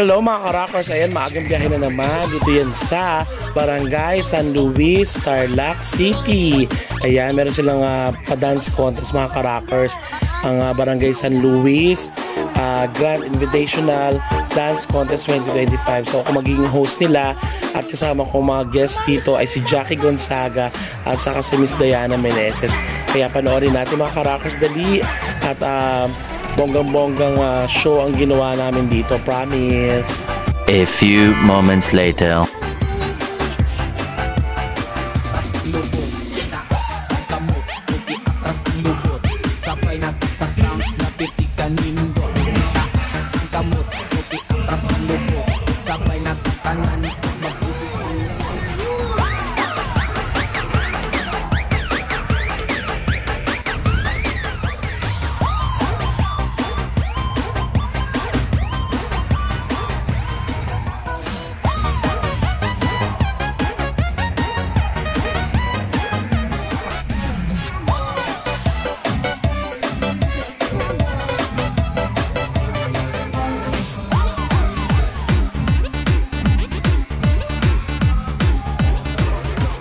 Hello mga ka-rockers, ayan maagang biyahe na naman. Dito yan sa Barangay San Luis, Tarlac City. Ayan, meron silang pa-dance contest mga ka-rockers. Ang Barangay San Luis Grand Invitational Dance Contest 2025. So ako magiging host nila at kasama ko mga guests dito ay si Jackie Gonzaga at saka si Miss Diana Meneses. Kaya panoorin natin mga ka-rockers dali at bonggang-bonggang show ang ginawa namin dito, promise. A few moments later.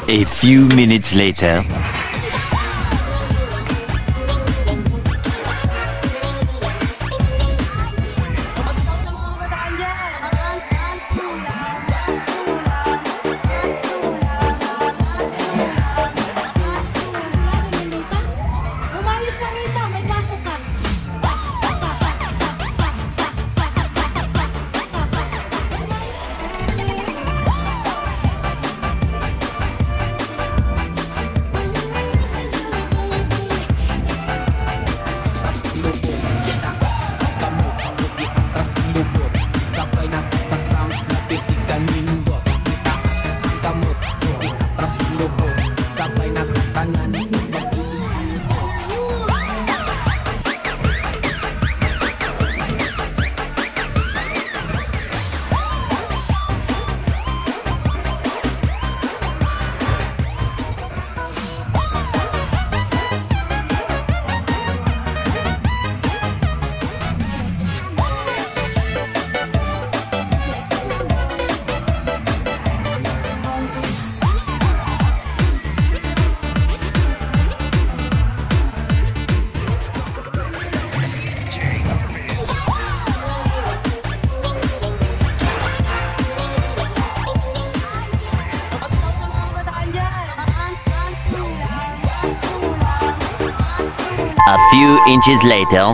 A few minutes later. A few inches later.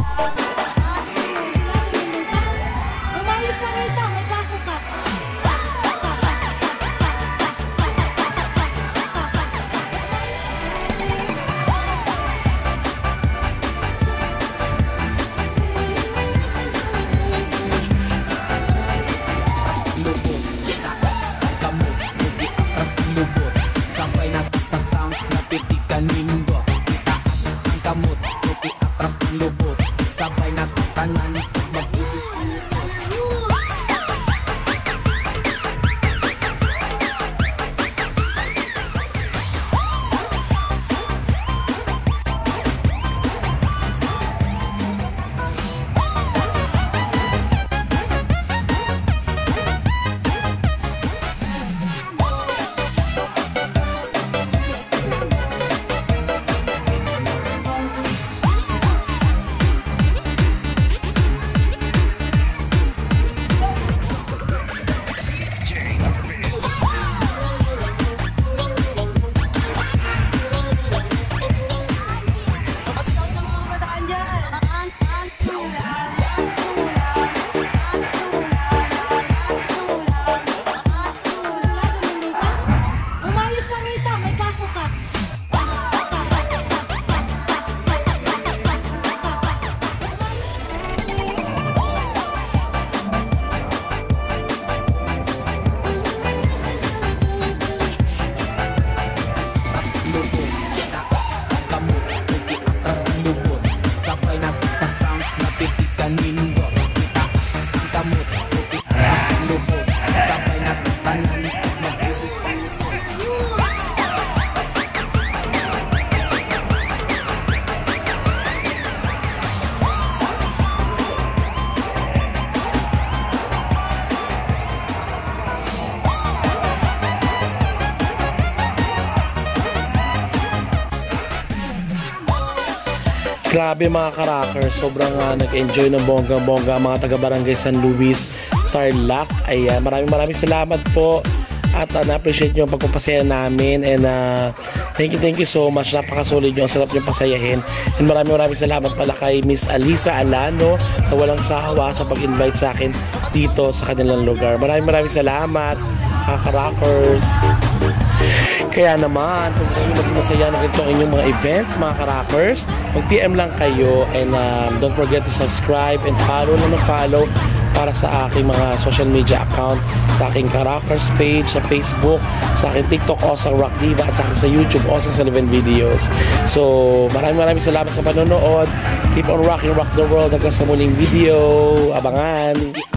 Grabe mga karakers, sobrang nag-enjoy ng bonggang-bongga mga taga-barangay San Luis, Tarlac. Ayan, maraming salamat po at na-appreciate nyo ang pagpapasaya namin and thank you so much. Napakasolid nyo, ang sarap nyo pasayahin and maraming salamat pala kay Miss Alisa Alano na walang sawa sa pag-invite sa akin dito sa kanilang lugar. Maraming salamat mga karakers. Kaya naman, kung gusto nyo maging masaya na ganito ang inyong mga events, mga karakers, mag-PM lang kayo and don't forget to subscribe and follow para sa aking mga social media account, sa aking karakers page, sa Facebook, sa aking TikTok, Osang Rock Diva, at sa aking sa YouTube, Osang Sullivan Videos. So, maraming salamat sa panonood. Keep on rocking, rock the world. Hanggang sa muling video. Abangan!